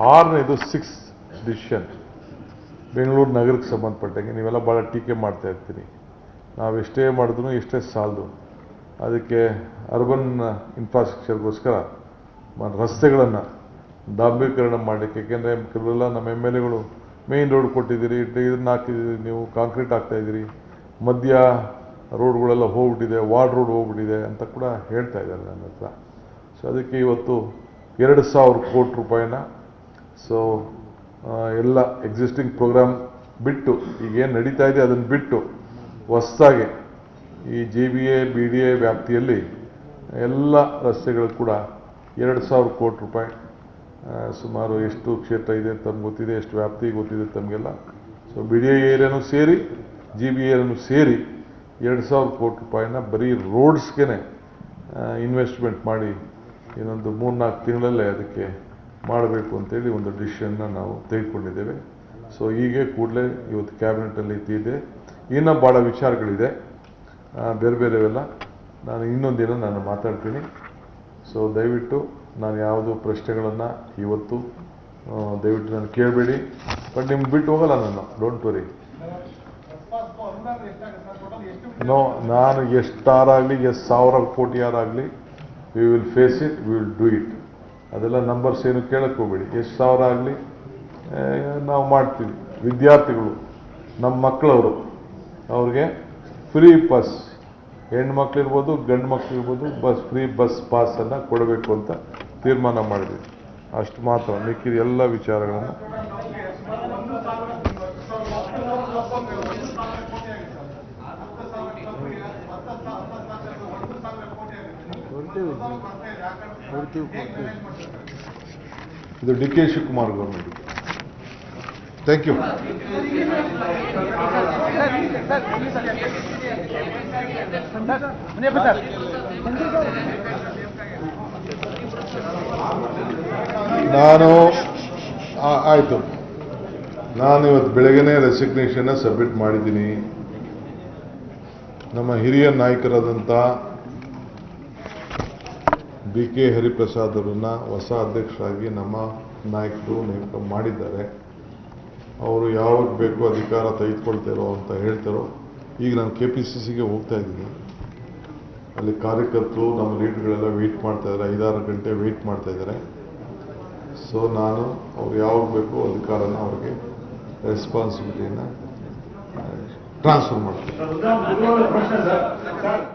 6ನೇದು 6th decision Bengaluru ನಗರಕ್ಕೆ ಸಂಬಂಧಪಟ್ಟಂಗೆ ನೀವೆಲ್ಲ ಭಾಳ ಟೀಕೆ ಮಾಡ್ತಾ ಇರ್ತೀನಿ. ನಾವು ಎಷ್ಟೇ ಮಾಡಿದ್ರು ಎಷ್ಟೇ ಸಾಲದು. ಅದಕ್ಕೆ ಅರ್ಬನ್ ಇನ್ಫ್ರಾಸ್ಟ್ರಕ್ಚರ್ಗೋಸ್ಕರ ರಸ್ತೆಗಳನ್ನು ಡಾಂಬರೀಕರಣ ಮಾಡಲಿಕ್ಕೆ, ಏಕೆಂದರೆ ಕೆಲವೆಲ್ಲ ನಮ್ಮ MLAಗಳು ಮೇನ್ ರೋಡ್ ಕೊಟ್ಟಿದ್ದೀರಿ, ಇದನ್ನು ಹಾಕಿದ್ದೀರಿ, ನೀವು ಕಾಂಕ್ರೀಟ್ ಹಾಕ್ತಾಯಿದ್ದೀರಿ, ಮಧ್ಯ ರೋಡ್ಗಳೆಲ್ಲ ಹೋಗ್ಬಿಟ್ಟಿದೆ, ವಾರ್ಡ್ ರೋಡ್ ಹೋಗ್ಬಿಟ್ಟಿದೆ ಅಂತ ಕೂಡ ಹೇಳ್ತಾ ಇದ್ದಾರೆ ನನ್ನ ಹತ್ರ. ಸೊ ಅದಕ್ಕೆ ಇವತ್ತು 2,000 ಕೋಟಿ ರೂಪಾಯಿನ ಎಲ್ಲ ಎಕ್ಸಿಸ್ಟಿಂಗ್ ಪ್ರೋಗ್ರಾಮ್ ಬಿಟ್ಟು ಈಗೇನು ನಡೀತಾ ಇದೆ ಅದನ್ನು ಬಿಟ್ಟು ಹೊಸದಾಗಿ ಈ GBA BDA ವ್ಯಾಪ್ತಿಯಲ್ಲಿ ಎಲ್ಲ ರಸ್ತೆಗಳು ಕೂಡ 2,000 ಕೋಟಿ ರೂಪಾಯಿ, ಸುಮಾರು ಎಷ್ಟು ಕ್ಷೇತ್ರ ಇದೆ ತಮ್ಗೆ ಗೊತ್ತಿದೆ, ಎಷ್ಟು ವ್ಯಾಪ್ತಿ ಗೊತ್ತಿದೆ ತಮಗೆಲ್ಲ. ಸೊ BDA ಏರಿಯಾನೂ ಸೇರಿ GBA ಏರಿಯಾನೂ ಸೇರಿ 2,000 ಕೋಟಿ ರೂಪಾಯಿನ ಬರೀ ರೋಡ್ಸ್ಗೆ ಇನ್ವೆಸ್ಟ್ಮೆಂಟ್ ಮಾಡಿ ಇನ್ನೊಂದು 3-4 ತಿಂಗಳಲ್ಲೇ ಅದಕ್ಕೆ ಮಾಡಬೇಕು ಅಂತೇಳಿ ಒಂದು ಡಿಸಿಷನ್ನ ನಾವು ತೆಗೆದುಕೊಂಡಿದ್ದೇವೆ. ಸೊ ಹೀಗೆ ಕೂಡಲೇ ಇವತ್ತು ಕ್ಯಾಬಿನೆಟಲ್ಲಿ ಇದೆ. ಇನ್ನೂ ಭಾಳ ವಿಚಾರಗಳಿದೆ ಬೇರೆ ಬೇರೆವೆಲ್ಲ, ನಾನು ಇನ್ನೊಂದಿನ ನಾನು ಮಾತಾಡ್ತೀನಿ. ಸೊ ದಯವಿಟ್ಟು ನಾನು ಯಾವುದೋ ಪ್ರಶ್ನೆಗಳನ್ನು ಇವತ್ತು ದಯವಿಟ್ಟು ನಾನು ಕೇಳಬೇಡಿ. ಬಟ್ ನಿಮ್ಗೆ ಬಿಟ್ಟು ಹೋಗಲ್ಲ ನಾನು, ಡೋಂಟ್ ವರಿ. ನಾನು ಎಷ್ಟಾರಾಗಲಿ, ಎಷ್ಟು 1,000 ಕೋಟಿ ಯಾರಾಗಲಿ, we will face it, we will do it. ಅದೆಲ್ಲ ನಂಬರ್ಸ್ ಏನು ಕೇಳಕ್ಕೆ ಹೋಗಬೇಡಿ. ಎಷ್ಟು 1,000 ಆಗಲಿ ನಾವು ಮಾಡ್ತೀವಿ. ವಿದ್ಯಾರ್ಥಿಗಳು ನಮ್ಮ ಮಕ್ಕಳವರು, ಅವ್ರಿಗೆ ಫ್ರೀ ಬಸ್, ಹೆಣ್ಮಕ್ಳಿರ್ಬೋದು ಗಂಡು ಮಕ್ಕಳಿರ್ಬೋದು, ಫ್ರೀ ಬಸ್ ಪಾಸನ್ನು ಕೊಡಬೇಕು ಅಂತ ತೀರ್ಮಾನ ಮಾಡಿದ್ವಿ. ಅಷ್ಟು ಮಾತ್ರ, ಮಿಕ್ಕಿದ ಎಲ್ಲ ವಿಚಾರಗಳನ್ನು ಇದು DK Shivakumar government. Thank you. ಆಯಿತು, ನಾನು ಇವತ್ತು ಬೆಳಗ್ಗೆನೇ ರೆಸಿಗ್ನೇಷನ್ನ ಸಬ್ಮಿಟ್ ಮಾಡಿದ್ದೀನಿ. ನಮ್ಮ ಹಿರಿಯ ನಾಯಕರಾದಂಥ BK ಹರಿಪ್ರಸಾದ್ ಅವರನ್ನು ಹೊಸ ಅಧ್ಯಕ್ಷರಾಗಿ ನಮ್ಮ ನಾಯಕರು ನೇಮಕ ಮಾಡಿದ್ದಾರೆ. ಅವರು ಯಾವಾಗ ಬೇಕು ಅಧಿಕಾರ ತೆಗೆದುಕೊಳ್ತಾರೋ ಅಂತ ಹೇಳ್ತಾರೋ. ಈಗ ನಾನು KPCCಗೆ ಹೋಗ್ತಾ ಇದ್ದೀನಿ. ಅಲ್ಲಿ ಕಾರ್ಯಕರ್ತರು ನಮ್ಮ ಲೀಡರ್ಗಳೆಲ್ಲ ವೆಯ್ಟ್ ಮಾಡ್ತಾ ಇದ್ದಾರೆ, 5-6 ಗಂಟೆ ವೆಯ್ಟ್ ಮಾಡ್ತಾ ಇದ್ದಾರೆ. ಸೊ ನಾನು ಅವ್ರು ಯಾವಾಗ ಬೇಕು ಅಧಿಕಾರನ ಅವ್ರಿಗೆ ರೆಸ್ಪಾನ್ಸಿಬಿಲಿಟಿಯನ್ನು ಟ್ರಾನ್ಸ್ಫರ್ ಮಾಡ್ತೀನಿ.